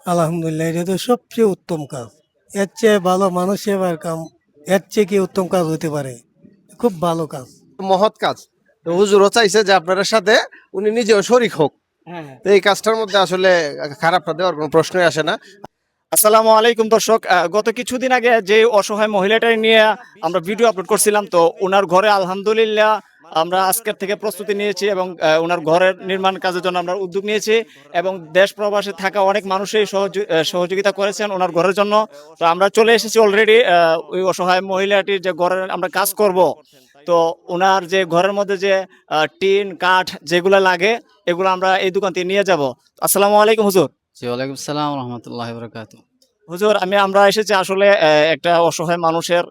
আলহামদুলিল্লাহ, এটা তো সবচেয়ে উত্তম কাজ। এর চেয়ে ভালো মানুষ সেবার কাম, এর চেয়ে কি উত্তম কাজ হতে পারে? খুব ভালো কাজ। মহৎ কাজ। তো হুজুরও চাইছে যে আপনার সাথে উনি নিজেও শরিক হোক। হ্যাঁ, হ্যাঁ। তো এই কাজটার মধ্যে আসলে খারাপটা দেওয়ার কোনো প্রশ্নই আসে না। আসসালামু আলাইকুম দর্শক, গত কিছুদিন আগে যে অসহায় মহিলাটা নিয়ে আমরা ভিডিও আপলোড করছিলাম, তো ওনার ঘরে আলহামদুলিল্লাহ আমরা আজকের থেকে প্রস্তুতি নিয়েছি এবং ওনার ঘরের নির্মাণ কাজের জন্য আমরা উদ্যোগ নিয়েছি এবং দেশ প্রবাসে থাকা অনেক মানুষই সহযোগিতা করেছেন ওনার ঘরের জন্য। তো আমরা চলে এসেছি অলরেডি ওই অসহায় মহিলাটির যে ঘরের আমরা কাজ করব। তো ওনার যে ঘরের মধ্যে যে টিন কাঠ যেগুলো লাগে এগুলো আমরা এই দোকান থেকে নিয়ে যাব। আসসালামু আলাইকুম হুজুর। জি ওয়ালাইকুম সালাম রহমতুল্লাহ বরকাত। হুজুর, আমরা এসেছি আসলে একটা অসহায় মানুষের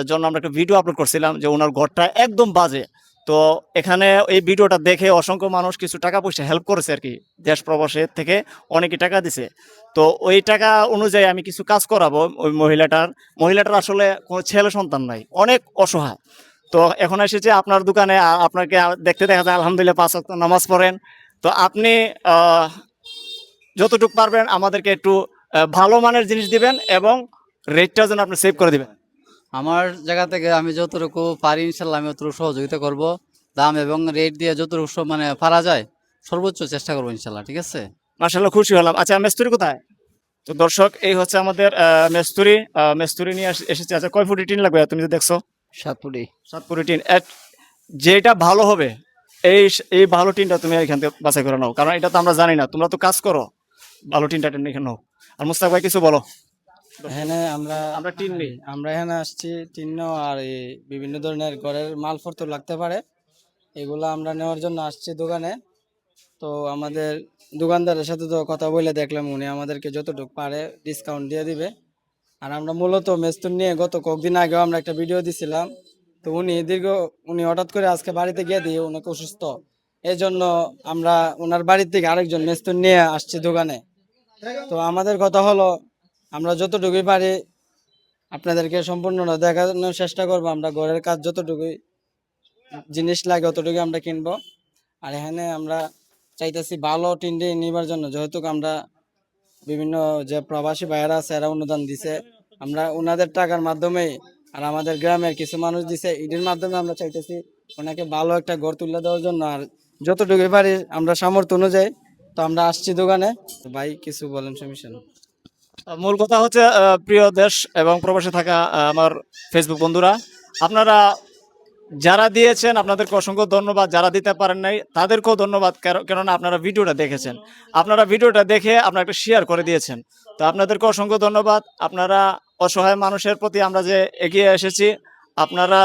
জন্য আমরা একটা ভিডিও আপলোড করছিলাম যে ওনার ঘরটা একদম বাজে। তো এখানে এই ভিডিওটা দেখে অসংখ্য মানুষ কিছু টাকা পয়সা হেল্প করেছে আর কি, দেশ প্রবাসের থেকে অনেকে টাকা দিছে। তো ওই টাকা অনুযায়ী আমি কিছু কাজ করাবো ওই মহিলাটার আসলে কোনো ছেলে সন্তান নাই, অনেক অসহায়। তো এখন এসেছে আপনার দোকানে, আপনাকে দেখতে দেখা যায় আলহামদুলিল্লাহ 5 ওয়াক্ত নামাজ পড়েন। তো আপনি যতটুকু পারবেন আমাদেরকে একটু ভালো মানের জিনিস দিবেন এবং রেটটা যেন আপনি সেভ করে দিবেন। আমার জায়গা থেকে আমি যতটুকু পারি ইনশাল্লাহ আমি অতটুকু সহযোগিতা করব। দাম এবং রেট দিয়ে যতটুকু মানে পারা যায় সর্বোচ্চ চেষ্টা করবো ইনশাল্লাহ, ঠিক আছে। মাশাআল্লাহ, খুশি হলাম। আচ্ছা, মেস্তুরি কোথায়? তো দর্শক, এই হচ্ছে আমাদের মেস্তুরি নিয়ে এসেছে। আচ্ছা, কয় ফুটি টিন লাগবে তুমি তো দেখছো? 7 ফুটি। 7 ফুটি টিন। যেটা ভালো হবে এই এই ভালো টিনটা তুমি এখান থেকে বাছাই করে নাও, কারণ এটা তো আমরা জানি না, তোমরা তো কাজ করো। ভালো টিনটা টেনে এখানে নাও। আর মুস্তাক ভাই কিছু বলো। এখানে আমরা আমরা টিন নেই। আমরা এখানে আসছি টিন্ন আর এই বিভিন্ন ধরনের ঘরের মালপত্র লাগতে পারে, এগুলো আমরা নেওয়ার জন্য আসছি দোকানে। তো আমাদের দোকানদারের সাথে তো কথা বলে দেখলাম, উনি আমাদেরকে যতটুকু পারে ডিসকাউন্ট দিয়ে দিবে। আর আমরা মূলত মেস্তুর নিয়ে গত কয়েকদিন আগেও আমরা একটা ভিডিও দিছিলাম। তো উনি হঠাৎ করে আজকে বাড়িতে গিয়ে দিয়ে উনাকে অসুস্থ, এই জন্য আমরা ওনার বাড়ির থেকে আরেকজন মেস্তুর নিয়ে আসছি দোকানে। তো আমাদের কথা হলো, আমরা যতটুকুই পারি আপনাদেরকে সম্পূর্ণ দেখানোর চেষ্টা করবো। আমরা ঘরের কাজ যতটুকুই জিনিস লাগে অতটুকু আমরা কিনবো। আর এখানে আমরা চাইতেছি ভালো টিনটি নিবার জন্য, যেহেতু আমরা বিভিন্ন যে প্রবাসী ভাইয়েরা আছে এরা অনুদান দিছে, আমরা ওনাদের টাকার মাধ্যমে আর আমাদের গ্রামের কিছু মানুষ দিছে, এটির মাধ্যমে আমরা চাইতেছি ওনাকে ভালো একটা ঘর তুলে দেওয়ার জন্য। আর যতটুকুই পারি আমরা সামর্থ্য অনুযায়ী তো আমরা আসছি দোকানে। তো ভাই কিছু বলেন, সমস্যা নেই। মূল কথা হচ্ছে, প্রিয় দেশ এবং প্রবাসে থাকা আমার ফেসবুক বন্ধুরা, আপনারা যারা দিয়েছেন আপনাদেরকে অসংখ্য ধন্যবাদ, যারা দিতে পারেন নাই তাদেরকেও ধন্যবাদ, কেননা আপনারা ভিডিওটা দেখেছেন, আপনারা ভিডিওটা দেখে আপনারা একটা শেয়ার করে দিয়েছেন। তো আপনাদেরকে অসংখ্য ধন্যবাদ। আপনারা অসহায় মানুষের প্রতি আমরা যে এগিয়ে এসেছি, আপনারা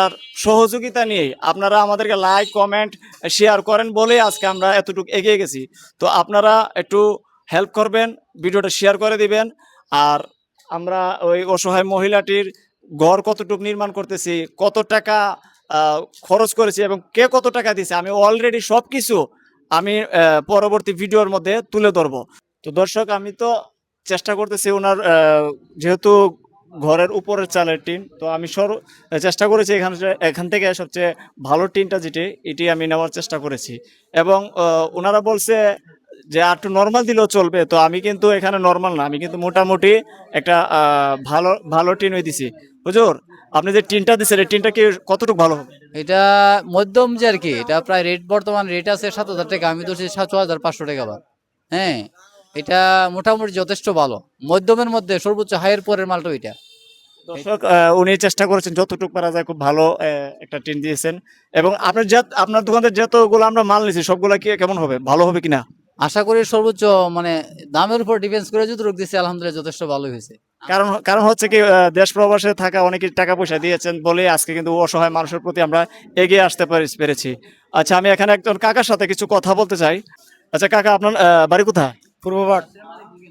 সহযোগিতা নিয়েই আপনারা আমাদেরকে লাইক কমেন্ট শেয়ার করেন বলেই আজকে আমরা এতটুকু এগিয়ে গেছি। তো আপনারা একটু হেল্প করবেন, ভিডিওটা শেয়ার করে দিবেন। আর আমরা ওই অসহায় মহিলাটির ঘর কতটুকু নির্মাণ করতেছি, কত টাকা খরচ করেছি এবং কে কত টাকা দিয়েছে, আমি অলরেডি সব কিছু আমি পরবর্তী ভিডিওর মধ্যে তুলে ধরবো। তো দর্শক, আমি তো চেষ্টা করতেছি ওনার যেহেতু ঘরের উপরের চালের টিন, তো আমি চেষ্টা করেছি এখান থেকে সবচেয়ে ভালো টিনটা এটি আমি নেওয়ার চেষ্টা করেছি। এবং ওনারা বলছে যে আর একটু নর্মাল দিলেও চলবে, তো আমি কিন্তু এখানে নর্মাল না, আমি কিন্তু মোটামুটি একটা ভালো ভালো টিন হয়ে দিছি। হুজুর, আপনি যে টিনটা দিচ্ছেন এই টিনটা কি কতটুকু ভালো হবে? এটা মধ্যম যে আর কি, এটা প্রায় রেট বর্তমান রেট আছে 7,000 টাকা, আমি ধরছি 7,500 টাকা বার। হ্যাঁ, এটা মোটামুটি যথেষ্ট ভালো, মধ্যমের মধ্যে সর্বোচ্চ হাইয়ের পরের মালটা ওইটা। দর্শক, উনি চেষ্টা করেছেন যতটুকু পারা যায়, খুব ভালো একটা টিন দিয়েছেন। এবং আপনার দোকানের যতগুলো আমরা মাল নিয়েছি সবগুলা কি কেমন হবে, ভালো হবে কিনা? আশা করি সর্বোচ্চ মানে দামের উপর ডিপেন্স করে যতটুকু দিচ্ছে আলহামদুলিল্লাহ যথেষ্ট ভালোই হয়েছে। কারণ কারণ হচ্ছে কি, দেশ প্রবাসে থাকা অনেকে টাকা পয়সা দিয়েছেন বলে আজকে কিন্তু অসহায় মানুষের প্রতি আমরা এগিয়ে আসতে পেরেছি। আচ্ছা, আমি এখানে একজন কাকার সাথে কিছু কথা বলতে চাই। আচ্ছা কাকা, আপনার বাড়ি কোথায়? পূর্বপাট।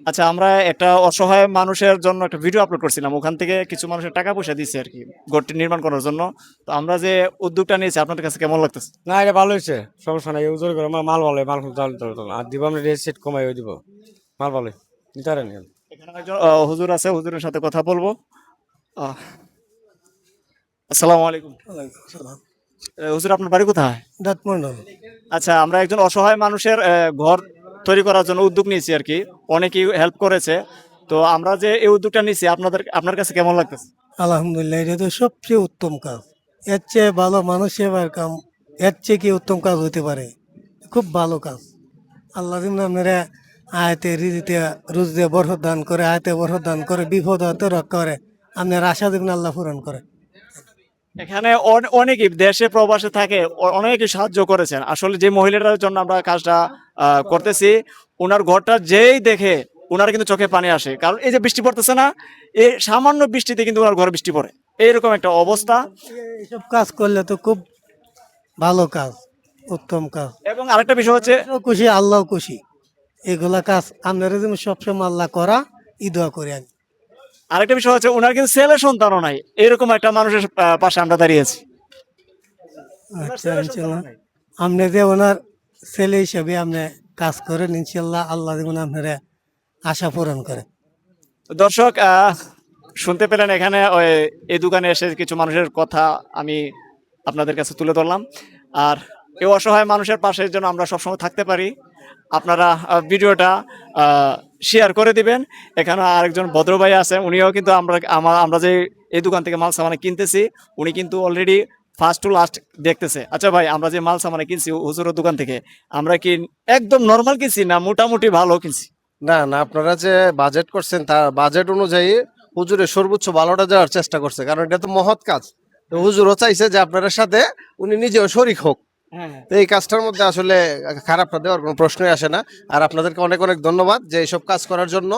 আচ্ছা, আমরা একটা অসহায় মানুষের জন্য একটা ভিডিও আপলোড করছিলাম, ওখান থেকে কিছু মানুষের টাকা পয়সা দিচ্ছে আর কি ঘরটি নির্মাণ করার জন্য। তো আমরা যে উদ্যোগটা নিয়েছি আপনাদের কাছে কেমন লাগতেছে? না, এটা ভালো হয়েছে, সমস্যা নাই। ওজন করে মাল ভালো, মাল চাল আর দিব, আমরা রেট সেট কমাই দিব, মাল ভালো নিতে পারেন। এখানে একজন হুজুর আছে, হুজুরের সাথে কথা বলবো। আহ, আসসালামু আলাইকুম। ওয়ালাইকুম আসসালাম। হুজুর, আপনার বাড়ি কোথায়? দাঁত মন্ডল। আচ্ছা, আমরা একজন অসহায় মানুষের ঘর তৈরি করার জন্য উদ্যোগ নিয়েছি আর কি, অনেকেই হেল্প করেছে। তো আমরা যে এই উদ্যোগটা নিয়েছি আপনার কাছে কেমন লাগতেছে? আলহামদুলিল্লাহ, এটা তো সবচেয়ে উত্তম কাজ। এর চেয়ে ভালো মানুষ সেবার কাম, এর চেয়ে কি উত্তম কাজ হতে পারে? খুব ভালো কাজ। আল্লাহ যেমন আপনারা আয়তে রিজিতে রুজ দিয়ে বরকত দান করে, আয়তে বরকত দান করে, বিপদ হতে রক্ষা করে, আপনার আশা যেমন আল্লাহ পূরণ করে। এখানে অনেকেই দেশে প্রবাসে থাকে, অনেকেই সাহায্য করেছেন। আসলে যে মহিলাটার জন্য আমরা কাজটা করতেছি, ওনার ঘরটা যেই দেখে ওনার কিন্তু চোখে পানি আসে, কারণ এই যে বৃষ্টি পড়তেছে না, এই সামান্য বৃষ্টিতে কিন্তু ওনার ঘরে বৃষ্টি পড়ে, এইরকম একটা অবস্থা। এইসব কাজ করলে তো খুব ভালো কাজ, উত্তম কাজ। এবং আরেকটা বিষয় হচ্ছে, আমরাও খুশি, আল্লাহ খুশি। এগুলা কাজ আপনারা যেমন সবসময় আল্লাহ করা, দোয়া করি আমি। আরেকটা বিষয় হচ্ছে ওনার কিন্তু ছেলে সন্তানও নাই, এরকম একটা মানুষের পাশে আমরা দাঁড়িয়েছি। আচ্ছা, ইনশাল্লাহ আপনি যে ওনার ছেলে হিসেবে আপনি কাজ করেন, ইনশাল্লাহ আল্লাহ যেমন আপনারা আশা পূরণ করে। দর্শক, শুনতে পেলেন এখানে এই দোকানে এসে কিছু মানুষের কথা আমি আপনাদের কাছে তুলে ধরলাম। আর এই অসহায় মানুষের পাশে যেন আমরা সবসময় থাকতে পারি, আপনারা ভিডিওটা শেয়ার করে দিবেন। এখানে আরেকজন ভদ্র ভাই আছে, উনিও কিন্তু আমরা যে এই দোকান থেকে মাল সামানে কিনতেছি, উনি কিন্তু অলরেডি ফার্স্ট টু লাস্ট দেখতেছে। আচ্ছা ভাই, আমরা যে মাল সামানে কিনছি হুজুরের দোকান থেকে, আমরা কি একদম নর্মাল কিনছি না মোটামুটি ভালো কিনছি? না না, আপনারা যে বাজেট করছেন তার বাজেট অনুযায়ী হুজুরের সর্বোচ্চ ভালোটা দেওয়ার চেষ্টা করছে, কারণ এটা তো মহৎ কাজ। তো হুজুরও চাইছে যে আপনাদের সাথে উনি নিজেও শরিক হোক। তো এই কাজটার মধ্যে আসলে খারাপটা দেওয়ার কোনো প্রশ্নই আসে না। আর আপনাদেরকে অনেক অনেক ধন্যবাদ যে এইসব কাজ করার জন্য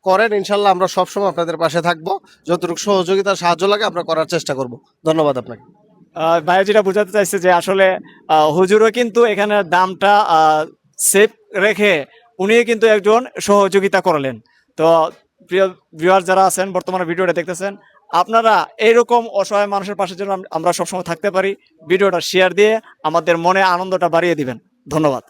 করেন। ইনশাল্লাহ আমরা সবসময় আপনাদের পাশে থাকবো, যতটুকু সহযোগিতা সাহায্য লাগে আমরা করার চেষ্টা করব। ধন্যবাদ আপনাকে। ভাই যেটা বোঝাতে চাইছে যে আসলে হুজুরও কিন্তু এখানে দামটা সেভ রেখে উনি কিন্তু একজন সহযোগিতা করলেন। তো প্রিয় ভিউয়ার যারা আছেন বর্তমানে ভিডিওটা দেখতেছেন, আপনারা এইরকম অসহায় মানুষের পাশে যেন আমরা সবসময় থাকতে পারি, ভিডিওটা শেয়ার দিয়ে আমাদের মনে আনন্দটা বাড়িয়ে দিবেন। ধন্যবাদ।